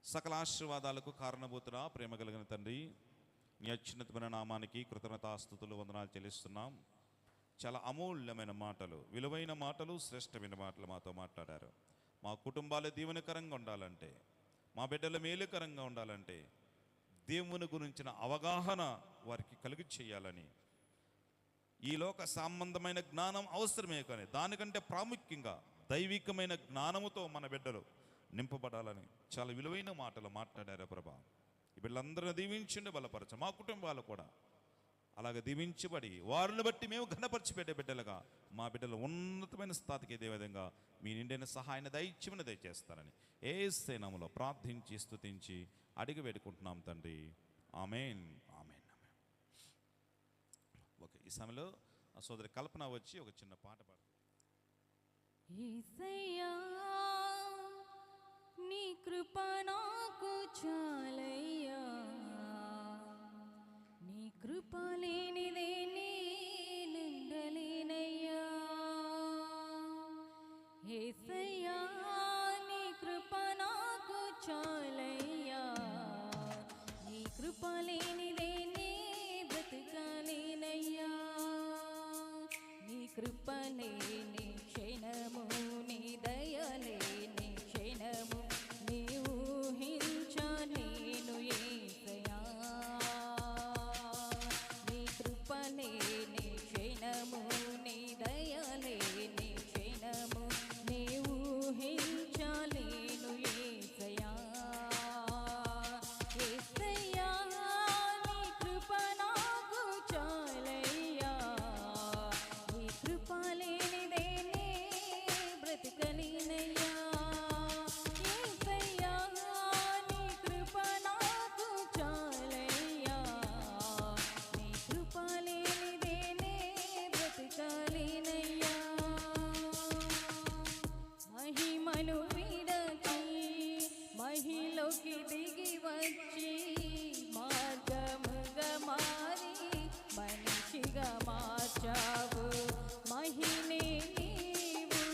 సకల ఆశీర్వాదాలకు కారణభూతుడా ప్రేమ కలిగిన తండ్రి, నీ అత్యున్నతమైన నామానికి కృతజ్ఞతాస్తుతులు వందనాలు చెల్లిస్తున్నాం. చాలా అమూల్యమైన మాటలు, విలువైన మాటలు, శ్రేష్టమైన మాటలు మాతో మాట్లాడారు. మా కుటుంబాలు దీవెనకరంగా ఉండాలంటే, మా బిడ్డలు మేలుకరంగా ఉండాలంటే దేవుని గురించిన అవగాహన వారికి కలుగు చేయాలని, ఈ లోక సంబంధమైన జ్ఞానం అవసరమే కానీ దానికంటే ప్రాముఖ్యంగా దైవికమైన జ్ఞానముతో మన బిడ్డలు నింపబడాలని చాలా విలువైన మాటలు మాట్లాడారు ప్రభా. ఈ బిడ్డలందరినీ దీవించండి, బలపరచ. మా కుటుంబాలు కూడా అలాగే దీవించబడి వారిని బట్టి మేము ఘనపరిచిపెట్టే బిడ్డలుగా మా బిడ్డలు ఉన్నతమైన స్థాతికి ఎదే విధంగా మీ నిండైన సహాయాన్ని దైత్యమైన దయచేస్తారని యేసు నామములో ప్రార్థించి స్తుతించి అడిగి వేడుకుంటున్నాం తండ్రి. ఆమేన్, ఆమేన్, ఆమేన్. ఓకే, ఈ సమయంలో సోదరి కల్పన వచ్చి ఒక చిన్న పాట పాడుతుంది. యేసయ్యా నీ కృప నాకు చాలయ్యా, నీ కృప లేనిదే నేనుండలేనయ్యా. యేసయ్యా నీ కృప నాకు చాలయ్యా, నీ కృప లేనిదే నే బ్రతకలేనయ్యా. నీ కృప లేని క్షణము, నీ దయలేని క్షణము నీ ఊహించలేను యేసయ్యా. నీ కృప లేని క్షణము, నీ దయలేని క్షణము నీ ఊహించలేను యేసయ్యా. యేసయ్యా నీ కృప నాకు చాలయ్యా, నీ కృప లేనిదే నే బ్రతకలేనయ్యా. యేసయ్యా నీ కృప నాకు చాలయ్యా, నీ కృప లేనిదే నే బ్రతకలేనయ్యా. మహిమను విడచి మహిలోకి దిగి వచ్చి మార్గముగా మారి మనిషిగా మార్చావు. మహినే నీవు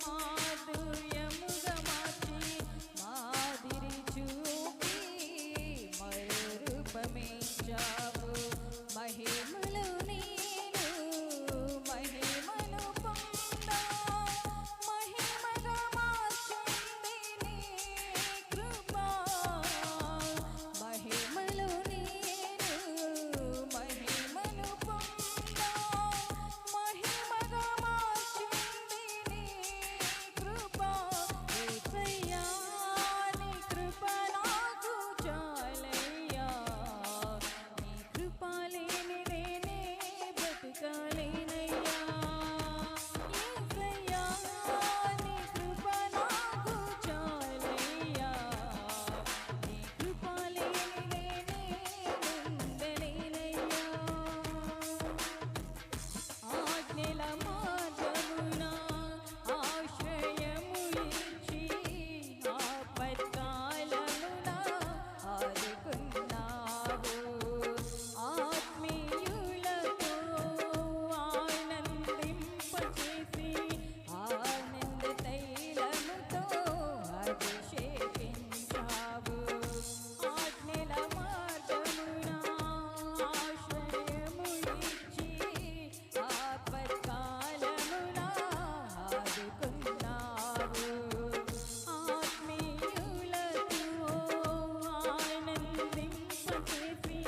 మాధుర్యముగా మార్చి మాదిరి చూపి మరో రూపమిచ్చావు. మహిమలు నేను మహిమను పొందా, మహిమగా మార్చింది నీ కృప. మహిమలు నేను మహిమను పొందా, మహిమగా మార్చింది నీ కృప. యేసయ్యా నీ కృప నాకు చాలయ్యా, నీ కృప లేనిదే నే బ్రతకలేనయ్యా. యేసయ్యా నీ కృప నాకు చాలయ్యా, నీ కృప లేనిదే నేనుండలేనయ్యా. ఆజ్ఞల మార్గమున ఆశ్రయము ఇచ్చి ఆపత్కాలమున ఆదుకున్నావు. ఆత్మీయులతో ఆనందింపచేసి ఆనంద తైలముతో అభిషేకించావు. ఆజ్ఞల మార్గమున ఆశ్రయము ఇచ్చి ఆపత్కాలమున ఆదుకున్నావు. ఆత్మీయులతో ఆనందింపచేసి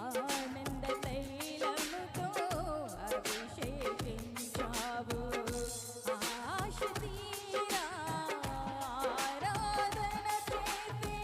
ఆనంద తైలముతో అభిషేకించావు. ఆశ తీరా ఆరాధన చేసే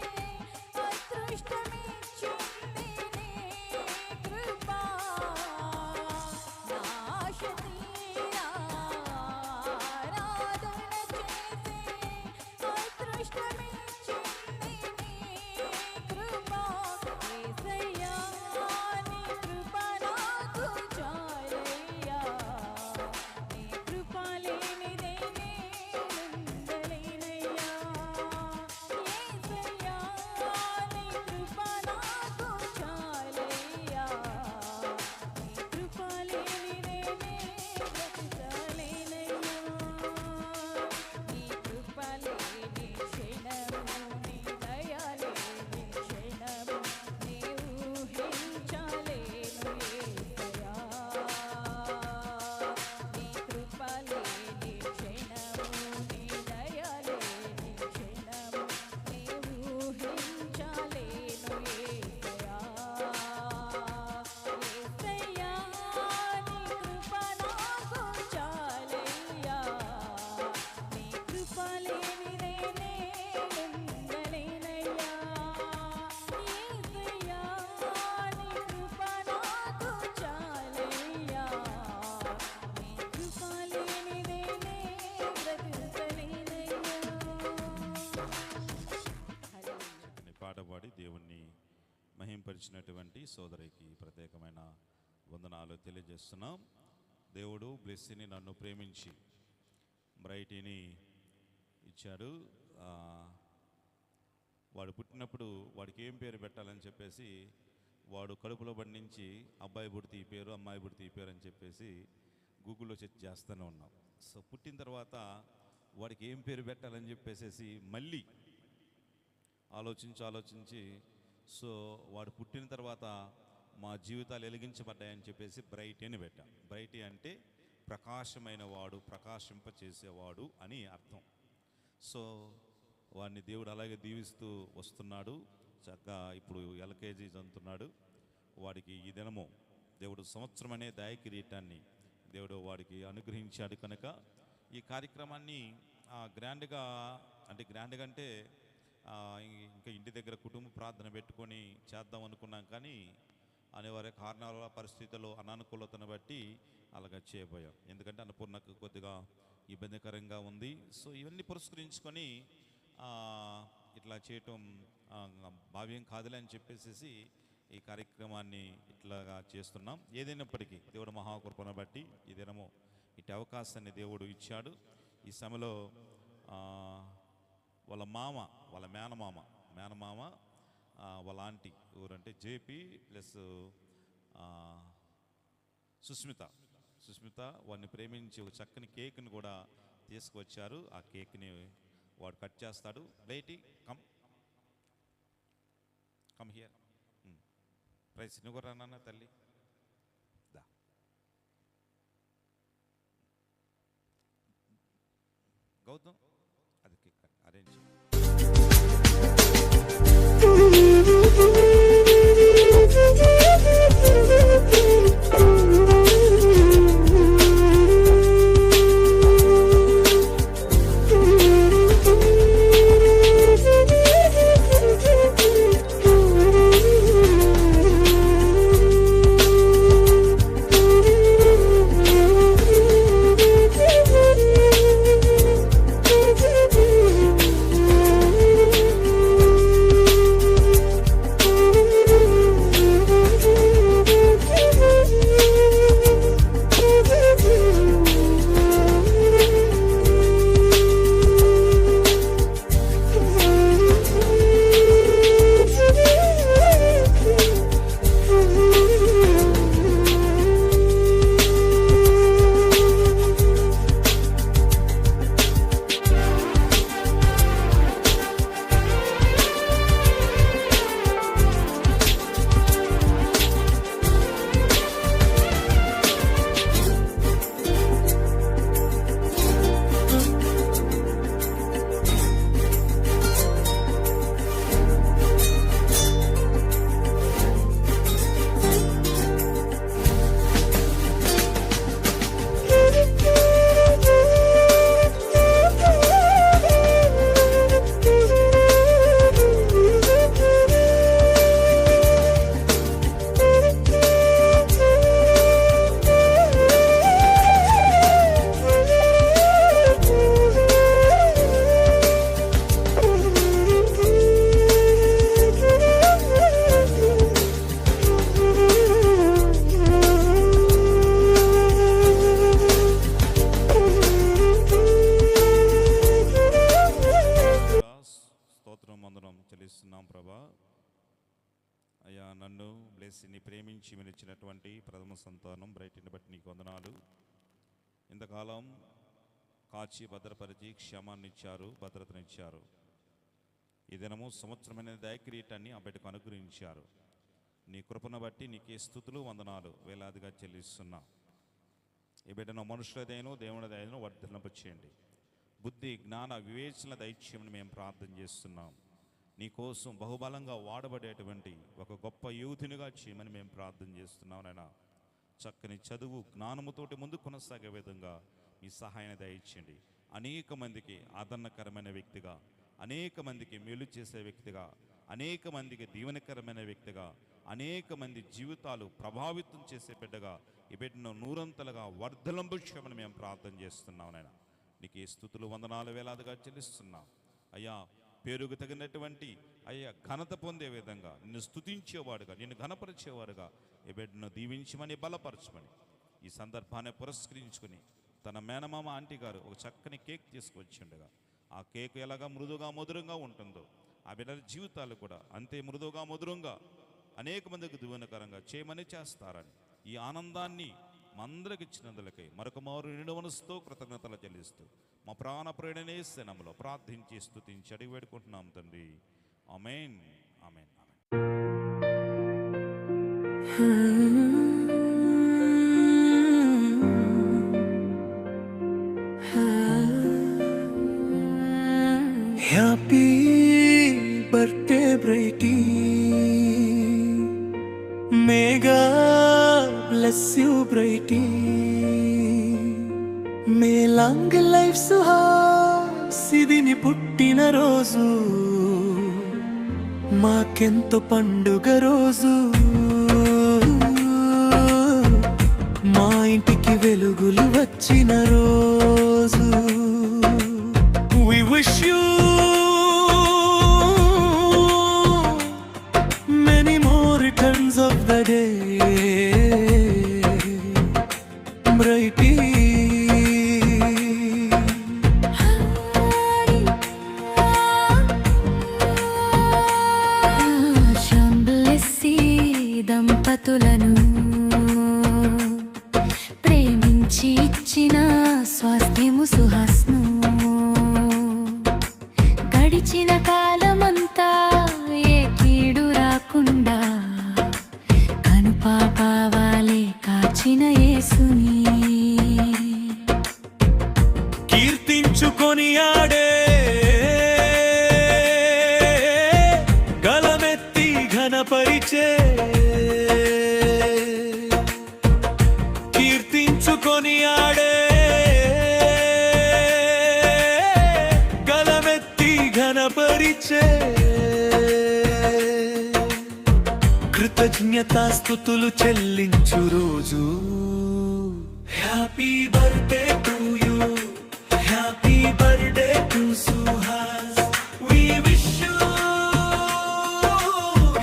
మహింపరిచినటువంటి సోదరికి ప్రత్యేకమైన వందనాలు తెలియజేస్తున్నాం. దేవుడు బ్లెస్సీని నన్ను ప్రేమించి బ్రైటీని ఇచ్చాడు. వాడు పుట్టినప్పుడు వాడికి ఏం పేరు పెట్టాలని చెప్పేసి వాడు కడుపులో బడి నుంచి అబ్బాయి పుడితే ఈ పేరు, అమ్మాయి పుడితే ఈ పేరు అని చెప్పేసి గూగుల్లో సెర్చ్ చేస్తూనే ఉన్నాం. సో పుట్టిన తర్వాత వాడికి ఏం పేరు పెట్టాలని చెప్పేసి మళ్ళీ ఆలోచించి సో వాడు పుట్టిన తర్వాత మా జీవితాలు వెలిగించబడ్డాయని చెప్పేసి బ్రైటీ అని పెట్టాం. బ్రైటీ అంటే ప్రకాశమైన వాడు, ప్రకాశింపచేసేవాడు అని అర్థం. సో వాడిని దేవుడు అలాగే దీవిస్తూ వస్తున్నాడు. చక్కగా ఇప్పుడు ఎల్కేజీ చదువుతున్నాడు. వాడికి ఈ దినము దేవుడు సంవత్సరం అనే దయ కిరీటాన్ని దేవుడు వాడికి అనుగ్రహించాడు కనుక ఈ కార్యక్రమాన్ని గ్రాండ్గా అంటే ఇంకా ఇంటి దగ్గర కుటుంబ ప్రార్థన పెట్టుకొని చేద్దాం అనుకున్నాం, కానీ అనేవారి కారణాల పరిస్థితుల్లో అనానుకూలతను బట్టి అలాగ చేయబోయాం. ఎందుకంటే అన్నపూర్ణకు కొద్దిగా ఇబ్బందికరంగా ఉంది. సో ఇవన్నీ పురస్కరించుకొని ఇట్లా చేయటం భావ్యం కాదులే అని చెప్పేసి ఈ కార్యక్రమాన్ని ఇట్లాగా చేస్తున్నాం. ఏదైనప్పటికీ దేవుడు మహాకృపను బట్టి ఈ దినము ఇటు అవకాశాన్ని దేవుడు ఇచ్చాడు. ఈ సమయంలో వాళ్ళ మేనమామ వాళ్ళ ఆంటీ ఊరంటే జేపీ ప్లస్ సుస్మిత వాడిని ప్రేమించి ఒక చక్కని కేక్ని కూడా తీసుకువచ్చారు. ఆ కేక్ని వాడు కట్ చేస్తాడు. బ్లైటీ కమ్ హియర్. ప్రైస్ నువ్వు కూడా రానా తల్లి, దా. గౌతమ్ అది కేక్ అరేంజ్. అయ్యా నన్ను బ్లెస్సీని ప్రేమించి మీరు ఇచ్చినటువంటి ప్రథమ సంతానం బ్రైటీని బట్టి నీకు వందనాలు. ఇంతకాలం కాచి భద్రపరిచి క్షేమాన్నిచ్చారు, భద్రతనిచ్చారు. ఈ దినము సంవత్సరమైన దయకిరీటాన్ని ఆ బిడ్డకు అనుగ్రహించారు. నీ కృపను బట్టి నీకే స్తుతులు వందనాలు వేలాదిగా చెల్లిస్తున్నా. ఈ బిడ్డను మనుషులదైనా దేవునిదైనా వర్ధలింపచేయండి. బుద్ధి జ్ఞాన వివేచన దైత్యమని మేము ప్రార్థన చేస్తున్నాం. నీకోసం బహుబలంగా వాడబడేటువంటి ఒక గొప్ప యూతునిగా చేయమని మేము ప్రార్థన చేస్తున్నాం. నాయనా చక్కని చదువు జ్ఞానముతోటి ముందు కొనసాగే విధంగా మీ సహాయాన్ని దయచేయండి. అనేక మందికి ఆదరణకరమైన వ్యక్తిగా, అనేక మందికి మేలు చేసే వ్యక్తిగా, అనేక మందికి దీవెనకరమైన వ్యక్తిగా, అనేక మంది జీవితాలు ప్రభావితం చేసే బిడ్డగా ఈ బిడ్డను నూరంతలుగా వర్ధలింపచేయమని మేము ప్రార్థన చేస్తున్నాం. నాయనా నీకు ఏ స్తుతులు వందనాలు వేలాదిగా చెల్లిస్తున్నాం. అయ్యా పేరుకు తగినటువంటి అయ్యా ఘనత పొందే విధంగా నిన్ను స్తుతించేవాడుగా, నిన్ను ఘనపరిచేవాడుగా ఈ బిడ్డను దీవించమని, బలపరచమని ఈ సందర్భాన్ని పురస్కరించుకుని తన మేనమామ ఆంటీ గారు ఒక చక్కని కేక్ తీసుకొచ్చిండగా ఆ కేక్ ఎలాగా మృదుగా మధురంగా ఉంటుందో ఆ బిడ్డల జీవితాలు కూడా అంతే మృదుగా మధురంగా అనేక మందికి దీవెనకరంగా చేయమని చేస్తారని ఈ ఆనందాన్ని మా అందరికి ఇచ్చినందులకై మరొక మారు నిండు మనసుతో కృతజ్ఞతలు చెల్లిస్తూ మా ప్రాణ ప్రేరణనే శనంలో ప్రార్థించి స్తుతించి అడిగి వేడుకుంటున్నాం తండ్రి. ఆమేన్, ఆమేన్, ఆమేన్. Happy birthday, Brighty. May God bless you, Brighty. May long life సుహాసిదిని పుట్టిన రోజు మాకెంతో పండుగ రోజు. మా ఇంటికి వెలుగులు వచ్చిన రోజు. We wish you many more returns of the day, Brighty. శంబలసి దంపతులను ప్రేమించి ఇచ్చిన స్వాస్థ్యము సుహాస్ను గడిచిన కాలమంతా ఏ కీడు రాకుండా కనుపాపావాలే కాచిన యేసుని కీర్తించుకొని ఆడే గలమెత్తి ఘనపరిచే. కీర్తించుకొని ఆడే గలమెత్తి ఘనపరిచే. కృతజ్ఞతాస్తుతులు చెల్లించు రోజు. Happy birthday to you, happy birthday to Suhas. We wish you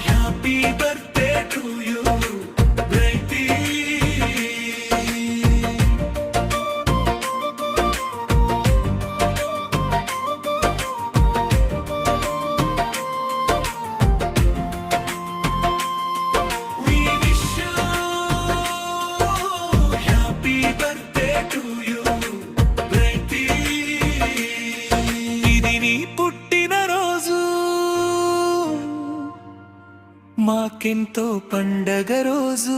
happy birthday to you, Brighty. We wish you happy birthday to you, Brighty. ఇది నీ పుట్టిన రోజు మాకెంతో పండగ రోజు.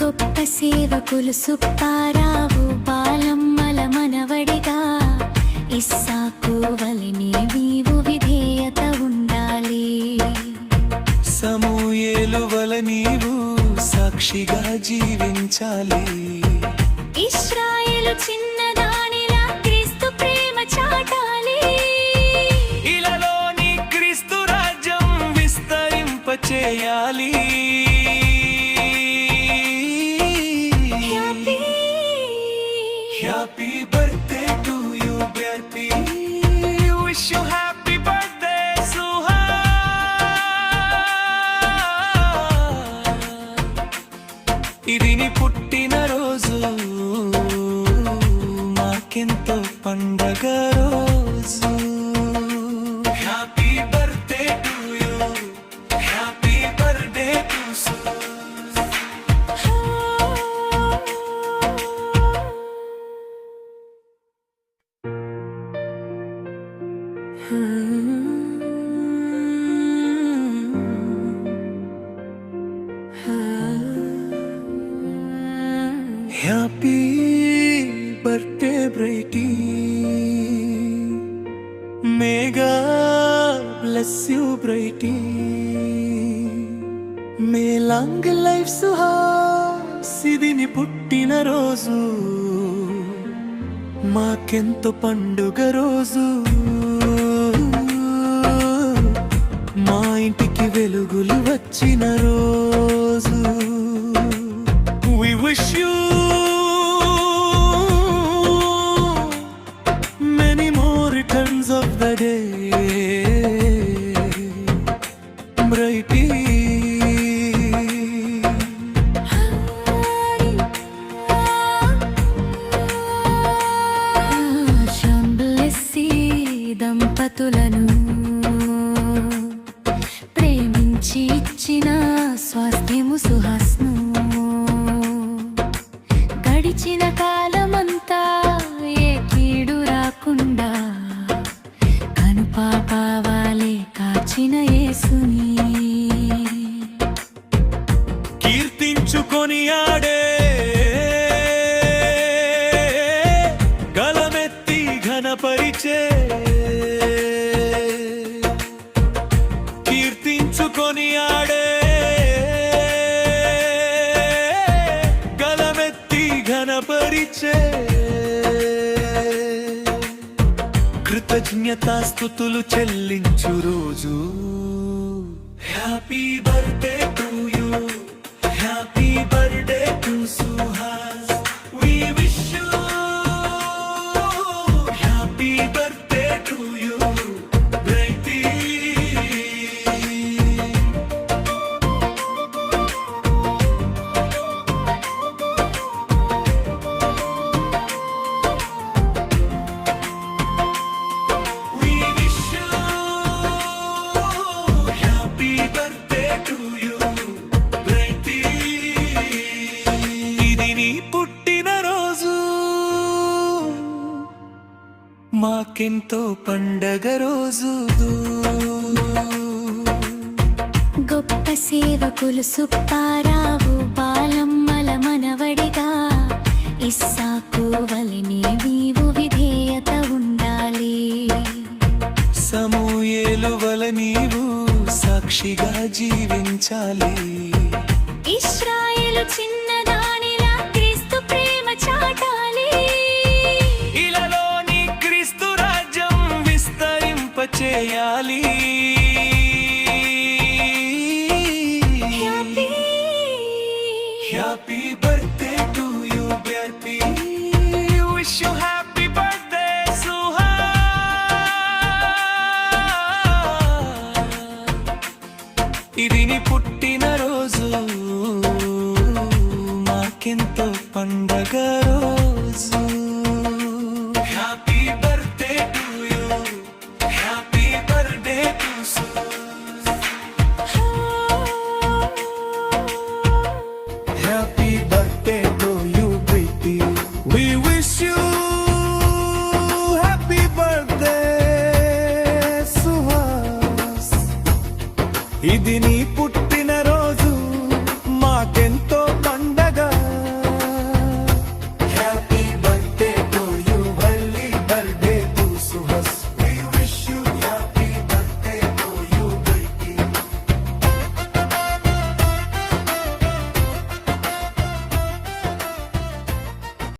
గొప్ప సేవకులు సుప్పారావు బాలమ్మల మనవడిగా ఇస్సాకు వలెనే నీవు విధేయత ఉండాలి. సమూయేలు వల నీవు సాక్షిగా జీవించాలి. ఇశ్రాయేలు చిన్నదానిలా క్రీస్తు ప్రేమ చాటాలి. ఇలాలోని క్రీస్తు రాజ్యం విస్తరింపచేయాలి. Happy birthday to you, Brighty. Wish you happy birthday, Suhas. ఇది నీ పుట్టిన రోజు మాకెంతో పండగ రోజు. Happy birthday to you, happy birthday to Suhas. Happy birthday, Brighty. May God bless you, Brighty. May long life సుహాసిదిని పుట్టిన రోజు మాకెంతో పండుగ రోజు. మా ఇంటికి వెలుగులు వచ్చిన రోజు. We wish you many more దంపతులను ప్రేమించి ఇచ్చిన స్వాస్థ్యము సుహాస్ను గడిచిన కాలమంతా ఏ కీడు రాకుండా కనుపాపావాలే కాచిన యేసుని కీర్తించుకొని ఆడే గలమెత్తి ఘనపరిచే కీర్తించుకొని ఆడే గలమెత్తి ఘనపరిచే కృతజ్ఞతాస్తుతులు చెల్లించు రోజు happy birthday to you happy birthday to Suhas we wish you happy birthday to you Brighty We wish you happy birthday to you, Brighty. ఇది నీ పుట్టిన రోజు మాకెంతో పండగ రోజు గొప్ప సేవకులు సుప్పారావు బాలమ్మల మనవడిగా ఇస్సాకు వలెనే నీవు విధేయత ఉండాలి సమూయేలు వల నీవు సాక్షిగా జీవించాలి ఇశ్రాయేలు చిన్నదానిలా క్రీస్తు ప్రేమ చాటాలి ఇలాలోని క్రీస్తు రాజ్యం విస్తరింపచేయాలి happy happy birthday to you baby wish you happy birthday Suha ఇది నీ పుట్టిన రోజు మాకెంతో పండగ రోజు happy birthday to you happy birthday to happy birthday to you Preeti we wish you happy birthday Suhas ఇది నీ పుట్టిన